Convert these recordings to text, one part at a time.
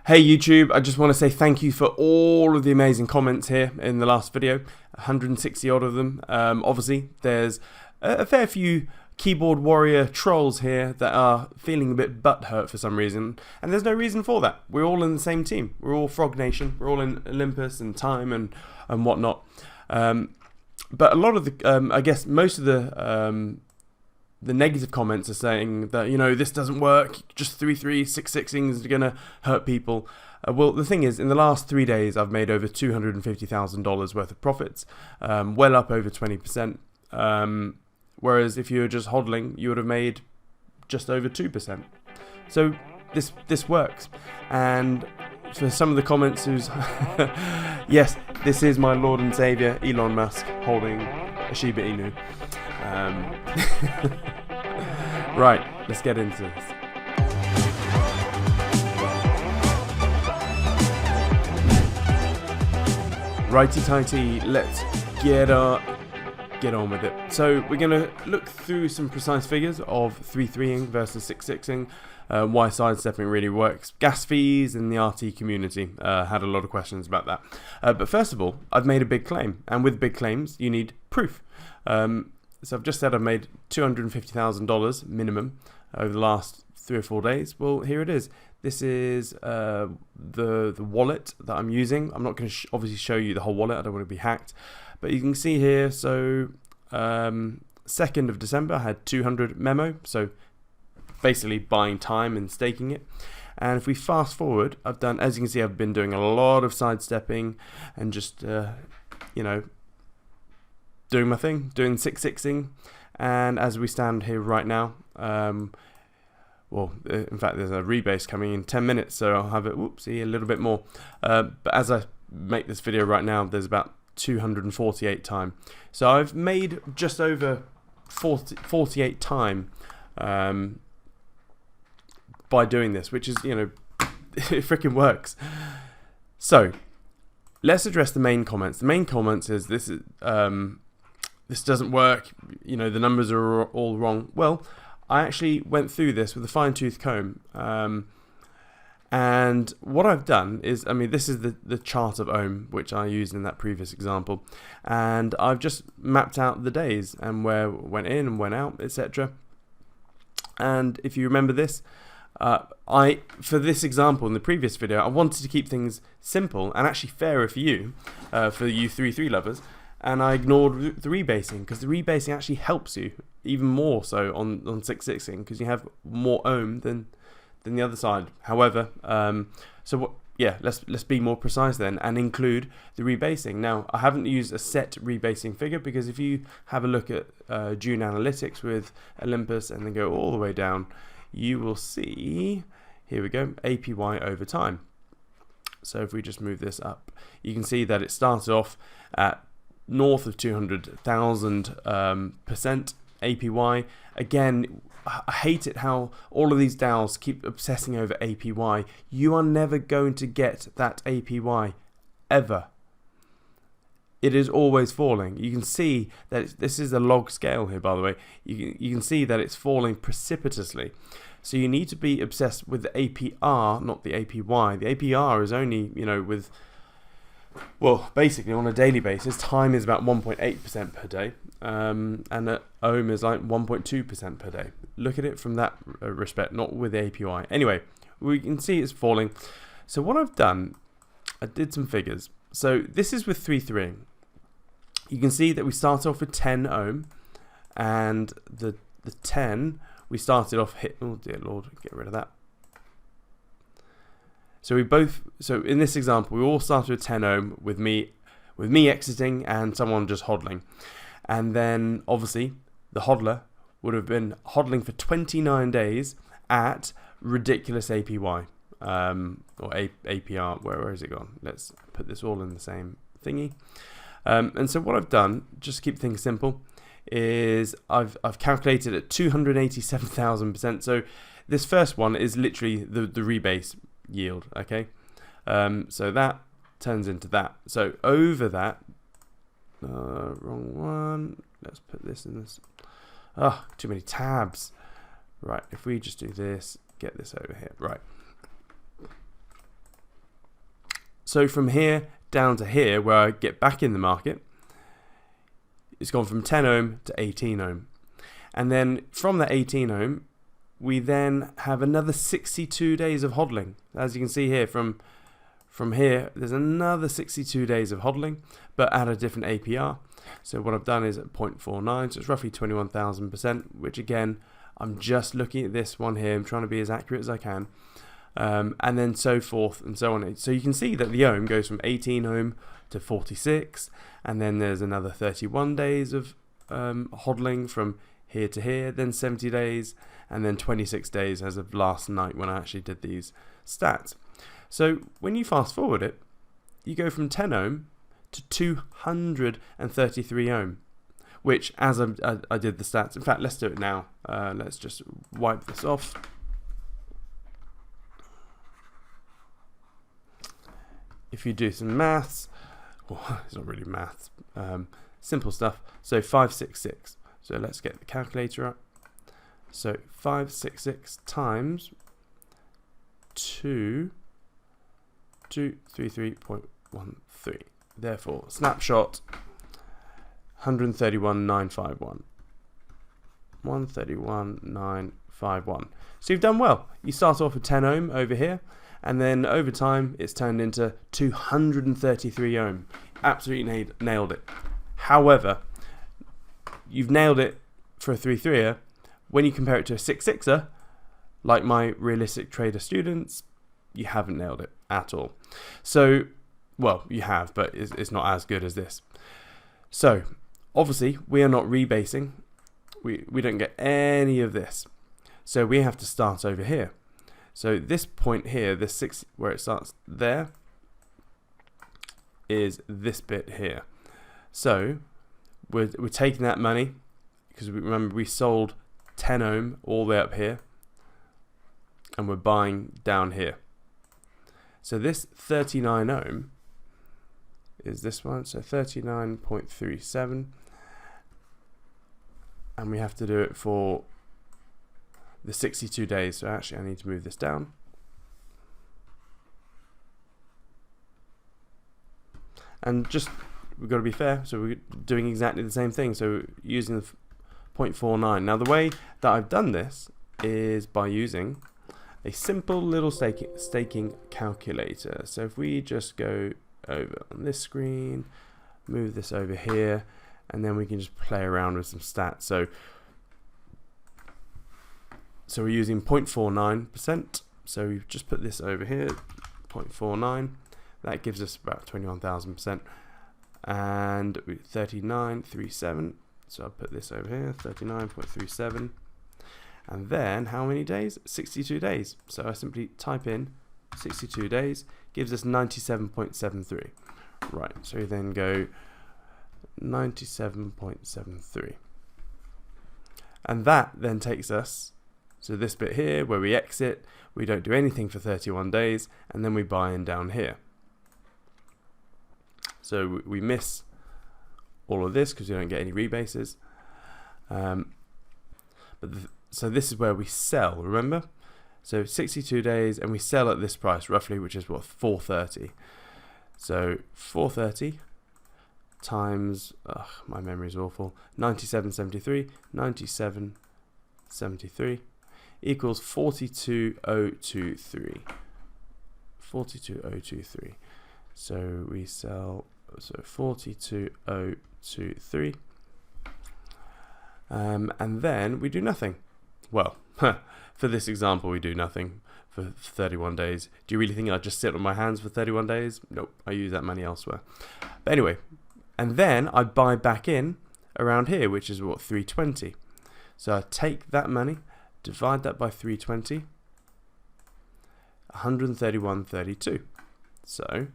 Hey YouTube, I just want to say thank you for all of the amazing comments here in the last video, 160 odd of them. Obviously there's a fair few keyboard warrior trolls here that are feeling a bit butthurt for some reason, and there's no reason for that. We're all in the same team, we're all Frog Nation, we're all in Olympus and Time and whatnot. But a lot of the, I guess most of the negative comments are saying that, you know, this doesn't work, just 3-3-6-6ing is going to hurt people. Well, the thing is, in the last 3 days, I've made over $250,000 worth of profits, well up over 20%. Whereas if you were just hodling, you would have made just over 2%. So this works. And for some of the comments who's, yes, this is my Lord and Savior, Elon Musk, holding a Shiba Inu. Right, let's get into this. Righty-tighty, let's get on with it. So we're going to look through some precise figures of 3-3ing versus 6-6ing, why sidestepping really works, gas fees, and the RT community had a lot of questions about that. But first of all, I've made a big claim, and with big claims you need proof. So I've just said I've made $250,000 minimum over the last 3 or 4 days. Well, here it is. This is the wallet that I'm using. I'm not going to obviously show you the whole wallet. I don't want to be hacked. But you can see here, so 2nd of December, I had 200 memo. So basically buying time and staking it. And if we fast forward, I've done, as you can see, I've been doing a lot of sidestepping and just, you know, doing my thing, doing 6-6ing, and as we stand here right now, well, in fact, there's a rebase coming in 10 minutes, so I'll have it, whoopsie, a little bit more. But as I make this video right now, there's about 248 time. So I've made just over 48 time by doing this, which is, you know, it freaking works. So let's address the main comments. The main comments is this doesn't work, you know, the numbers are all wrong. Well, I actually went through this with a fine-tooth comb, and what I've done is, I mean, this is the chart of Ohm, which I used in that previous example, and I've just mapped out the days and where it went in and went out, etc. And if you remember this, for this example in the previous video, I wanted to keep things simple and actually fairer for you 3-3 lovers. And I ignored the rebasing, because the rebasing actually helps you even more so on 6-6ing, because you have more ohm than the other side. However, so what? Yeah, let's be more precise then and include the rebasing. Now, I haven't used a set rebasing figure, because if you have a look at June Analytics with Olympus and then go all the way down, you will see, here we go, APY over time. So if we just move this up, you can see that it started off at north of 200,000% APY. Again, I hate it how all of these DAOs keep obsessing over APY. You are never going to get that APY, ever. It is always falling. You can see that this is a log scale here, by the way. You can see that it's falling precipitously. So you need to be obsessed with the APR, not the APY. The APR is only, you know, with, well, basically on a daily basis, time is about 1.8% per day, and Ohm is like 1.2% per day. Look at it from that respect, not with the APY. Anyway, we can see it's falling. So what I've done, I did some figures. So this is with 3-3ing. You can see that we start off with 10 Ohm, and the 10 we started off hit. Oh dear Lord, get rid of that. So so in this example, we all started with 10 Ohm with me exiting and someone just hodling. And then obviously the hodler would have been hodling for 29 days at ridiculous APY, or APR, where is it gone? Let's put this all in the same thingy. And so what I've done, just to keep things simple, is I've calculated at 287,000%. So this first one is literally the rebase yield, okay? So that turns into that. So over that, wrong one. Let's put this in this. Oh, too many tabs. Right, if we just do this, get this over here. Right. So from here down to here, where I get back in the market, it's gone from 10 ohm to 18 ohm. And then from that 18 ohm, we then have another 62 days of hodling. As you can see here, from here, there's another 62 days of hodling, but at a different APR. So what I've done is at 0.49, so it's roughly 21,000%, which again, I'm just looking at this one here. I'm trying to be as accurate as I can. And then so forth and so on. So you can see that the ohm goes from 18 ohm to 46, and then there's another 31 days of hodling from here to here, then 70 days, and then 26 days as of last night when I actually did these stats. So when you fast forward it, you go from 10 ohm to 233 ohm, which as I did the stats, in fact, let's do it now. Let's just wipe this off. If you do some maths, well, it's not really maths, simple stuff. So 566. So let's get the calculator up. So 566 times 233.13. Therefore, snapshot 131,951. 131,951. So you've done well. You start off with 10 ohm over here, and then over time it's turned into 233 ohm. Absolutely nailed it. However, you've nailed it for a 3-3er. When you compare it to a 6-6er, like my realistic trader students, you haven't nailed it at all. So, well, you have, but it's not as good as this. So, obviously, we are not rebasing. We don't get any of this. So we have to start over here. So this point here, this 6, where it starts there, is this bit here. So we're taking that money, because remember we sold 10 ohm all the way up here, and we're buying down here. So this 39 ohm is this one, so 39.37, and we have to do it for the 62 days. So actually I need to move this down. And just, we've got to be fair, so we're doing exactly the same thing, so using the 0.49. Now the way that I've done this is by using a simple little staking calculator. So if we just go over on this screen, move this over here, and then we can just play around with some stats. So we're using 0.49%. So we've just put this over here, 0.49. That gives us about 21,000%. And 39.37. So I'll put this over here, 39.37. And then how many days? 62 days. So I simply type in 62 days, gives us 97.73. Right, so you then go 97.73. And that then takes us, so this bit here where we exit, we don't do anything for 31 days, and then we buy in down here. So we miss all of this because we don't get any rebases. So this is where we sell, remember? So 62 days, and we sell at this price roughly, which is what, 430. So 430 times, my memory is awful, 97.73, 97.73 equals 42,023. 42,023. So we sell, so 42,023. And then we do nothing. Well, for this example, we do nothing for 31 days. Do you really think I'd just sit on my hands for 31 days? Nope, I use that money elsewhere. But anyway, and then I buy back in around here, which is what, 320. So I take that money, divide that by 320, 131.32. So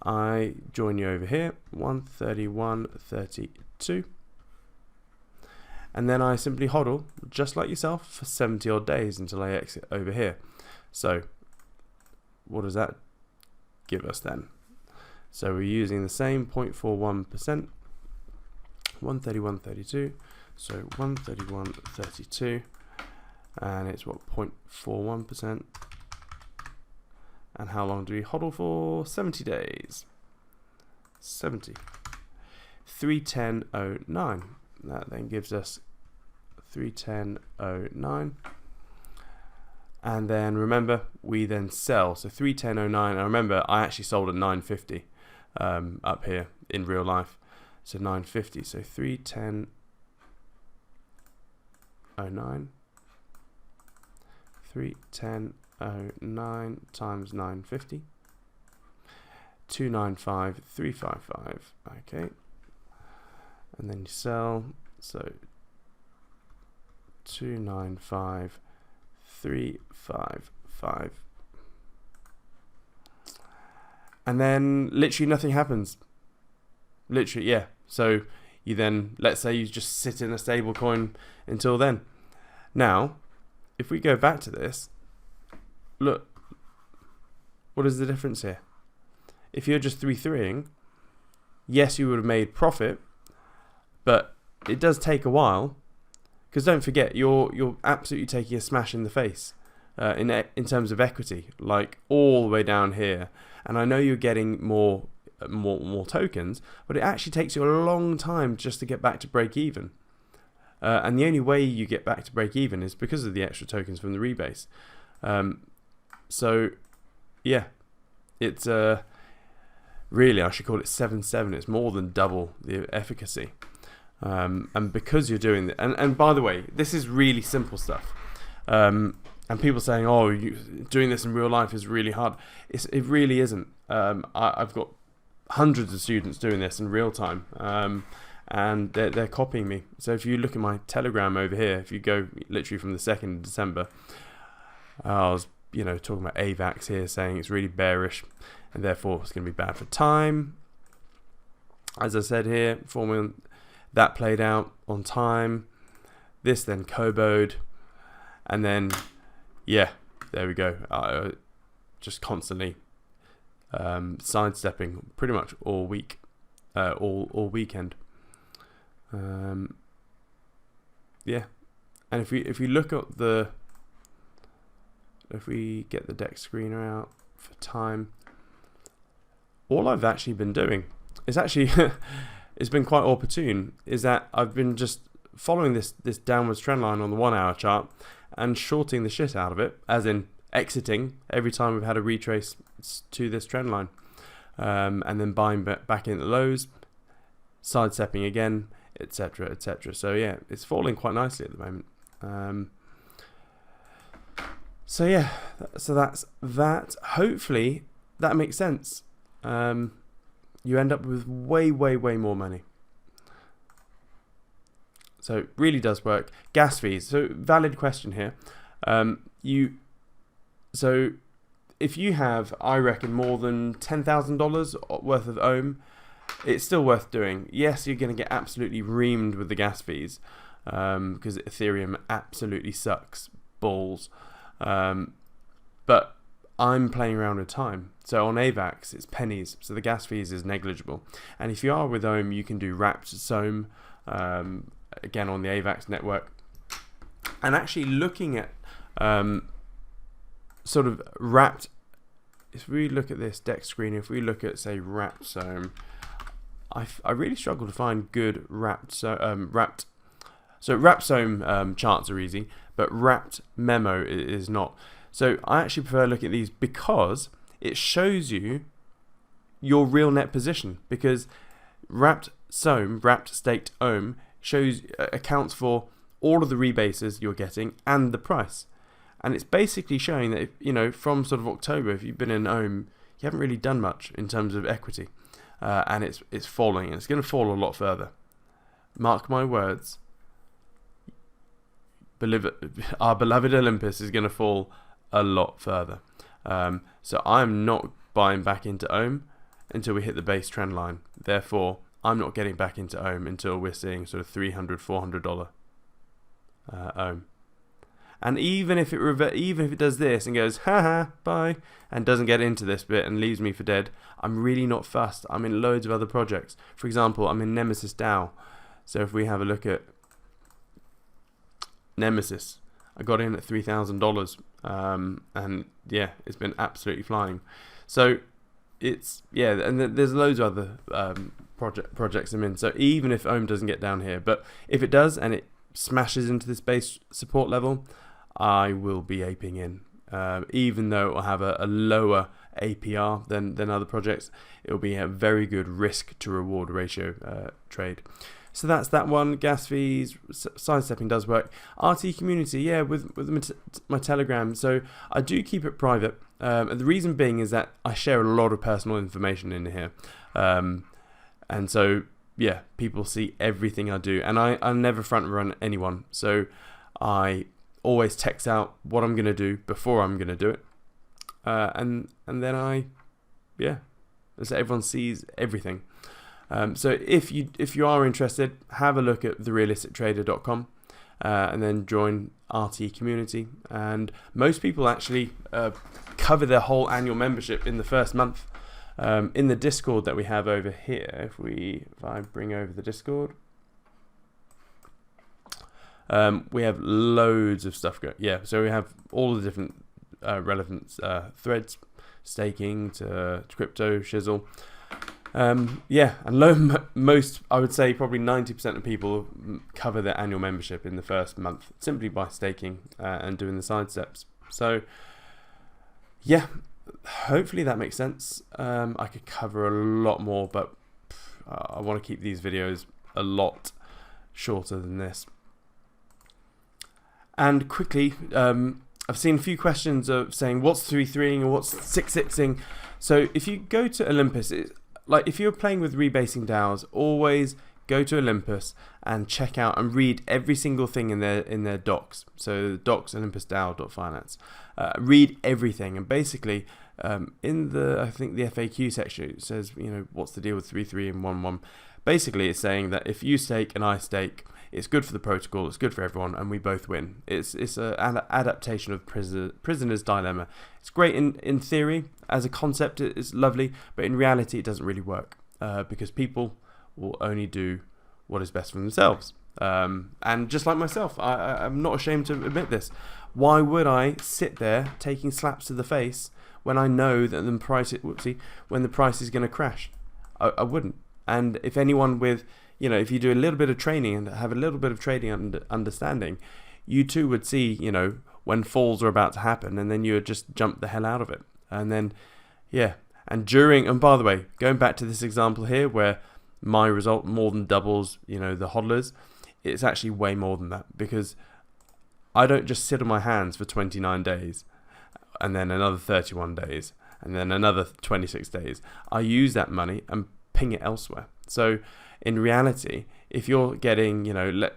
I join you over here, 131.32. And then I simply hodl, just like yourself, for 70 odd days until I exit over here. So what does that give us then? So we're using the same 0.41%, 131.32. So 131.32, and it's what, 0.41%. And how long do we hodl for? 70 days. 70. 310.09. That then gives us 310.09. And then remember, we then sell. So 310.09. I remember I actually sold at 950 up here in real life. So 950. So 310.09. 310.09 times 950. 295,355. Okay. And then you sell. So 295,355. And then literally nothing happens. Literally, yeah. So you then, let's say you just sit in a stable coin until then. Now, if we go back to this, look, what is the difference here? If you're just 3-3ing, yes, you would have made profit, but it does take a while, because don't forget, you're absolutely taking a smash in the face in terms of equity, like all the way down here. And I know you're getting more tokens, but it actually takes you a long time just to get back to break even. And the only way you get back to break even is because of the extra tokens from the rebase. So yeah, it's really, I should call it 7-7. It's more than double the efficacy. And because you're doing that, and by the way, this is really simple stuff. And people saying, "Oh, doing this in real life is really hard." It really isn't. I've got hundreds of students doing this in real time, and they're copying me. So if you look at my Telegram over here, if you go literally from the 2nd of December, I was talking about AVAX here, saying it's really bearish, and therefore it's going to be bad for time. As I said here, formula that played out on time. This then Kobo'd, and then yeah, there we go. Just constantly sidestepping pretty much all week, all weekend. Yeah, and if we look at if we get the deck screener out for time, all I've actually been doing is actually it's been quite opportune, is that I've been just following this downwards trend line on the 1 hour chart and shorting the shit out of it, as in exiting every time we've had a retrace to this trend line, and then buying back in at the lows, sidestepping again, etc, etc. So yeah, it's falling quite nicely at the moment. So yeah, so that's that. Hopefully that makes sense. You end up with way more money. So it really does work. Gas fees. So valid question here. So if you have, I reckon, more than $10,000 worth of ohm, it's still worth doing. Yes, you're going to get absolutely reamed with the gas fees, because Ethereum absolutely sucks balls. But I'm playing around with time. So on AVAX, it's pennies. So the gas fees is negligible. And if you are with ohm, you can do wrapped SOM, again on the AVAX network. And actually looking at sort of wrapped, if we look at this deck screen, if we look at, say, wrapped SOM, I really struggle to find good wrapped. So wrapped SOM charts are easy, but wrapped memo is not. So I actually prefer looking at these because it shows you your real net position, because wrapped SOM, wrapped staked ohm, accounts for all of the rebases you're getting and the price. And it's basically showing that, from sort of October, if you've been in ohm, you haven't really done much in terms of equity. And it's falling, and it's going to fall a lot further. Mark my words. Our beloved Olympus is going to fall a lot further. So I'm not buying back into ohm until we hit the base trend line. Therefore, I'm not getting back into ohm until we're seeing sort of $300, $400 ohm. And even if it does this and goes haha bye and doesn't get into this bit and leaves me for dead, I'm really not fussed. I'm in loads of other projects. For example, I'm in Nemesis DAO. So if we have a look at Nemesis, I got in at $3,000, and yeah, it's been absolutely flying. So it's, yeah, and there's loads of other projects I'm in. So even if Ohm doesn't get down here, but if it does and it smashes into this base support level, I will be aping in. Even though it will have a lower APR than other projects, it will be a very good risk to reward ratio trade. So that's that one. Gas fees, sidestepping does work. RT community, yeah, with my Telegram. So I do keep it private. And the reason being is that I share a lot of personal information in here. And so, yeah, people see everything I do. And I never front run anyone. So I always text out what I'm going to do before I'm going to do it. And then so everyone sees everything. So if you are interested, have a look at therealistictrader.com and then join RT community. And most people actually cover their whole annual membership in the first month. In the Discord that we have over here, if I bring over the Discord, we have loads of stuff going. Yeah, so we have all the different relevant threads, staking to crypto, shizzle. Yeah, and most, I would say probably 90% of people cover their annual membership in the first month simply by staking and doing the side steps. So yeah, hopefully that makes sense. I could cover a lot more, but I want to keep these videos a lot shorter than this. And quickly, I've seen a few questions of saying what's 3-3ing and what's 6-6ing. So if you go to Olympus, like if you're playing with rebasing DAOs, always go to Olympus and check out and read every single thing in their docs. So docs olympusdao.finance. Read everything, and basically in I think the FAQ section it says, what's the deal with 3-3 and 1-1. Basically, it's saying that if you stake and I stake, it's good for the protocol, it's good for everyone, and we both win. It's an adaptation of Prisoner's Dilemma. It's great in theory. As a concept, it's lovely, but in reality, it doesn't really work because people will only do what is best for themselves. And just like myself, I'm not ashamed to admit this. Why would I sit there taking slaps to the face when I know that when the price is going to crash? I wouldn't. And if anyone with, if you do a little bit of training and have a little bit of trading understanding, you too would see, when falls are about to happen, and then you would just jump the hell out of it. And then, yeah. And by the way, going back to this example here where my result more than doubles, the hodlers, it's actually way more than that, because I don't just sit on my hands for 29 days and then another 31 days and then another 26 days. I use that money and ping it elsewhere. So in reality, if you're getting,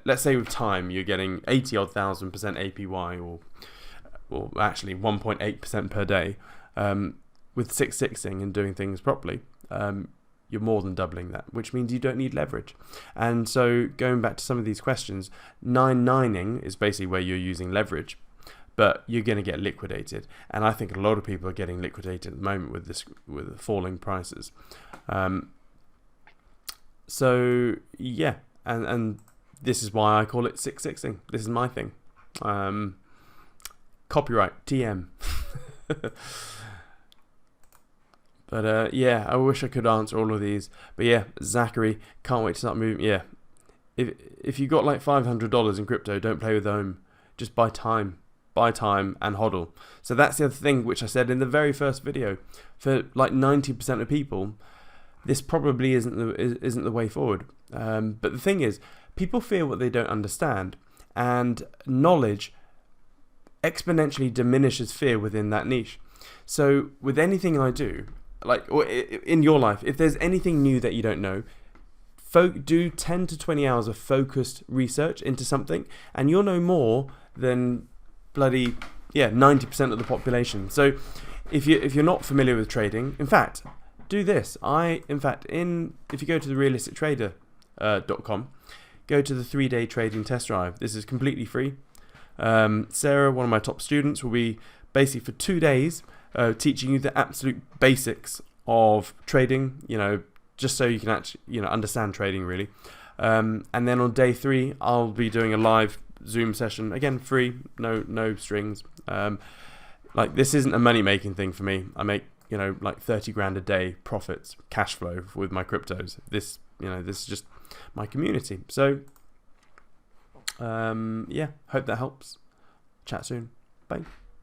let's say with time, you're getting 80,000% APY or actually 1.8% per day, with 6-6ing and doing things properly, you're more than doubling that, which means you don't need leverage. And so going back to some of these questions, 9-9ing is basically where you're using leverage, but you're going to get liquidated. And I think a lot of people are getting liquidated at the moment with falling prices. So yeah, and this is why I call it 6-6ing. This is my thing. Copyright TM. But yeah, I wish I could answer all of these. But yeah, Zachary, can't wait to start moving. Yeah, if you got like $500 in crypto, don't play with Ohm. Just buy time and hodl. So that's the other thing which I said in the very first video. For like 90% of people, this probably isn't the way forward. But the thing is, people fear what they don't understand, and knowledge exponentially diminishes fear within that niche. So with anything I do, or in your life, if there's anything new that you don't know, do 10 to 20 hours of focused research into something, and you'll know more than bloody 90% of the population. So if you're not familiar with trading, in fact, do this. If you go to therealistictrader.com, go to the 3-day trading test drive. This is completely free. Sarah, one of my top students, will be basically for 2 days teaching you the absolute basics of trading, just so you can actually, understand trading really. And then on day 3, I'll be doing a live Zoom session, again, free, no strings. Like, this isn't a money making thing for me. I make, you know, like 30 grand a day profits, cash flow with my cryptos. This, you know, this is just my community. So yeah, hope that helps. Chat soon. Bye.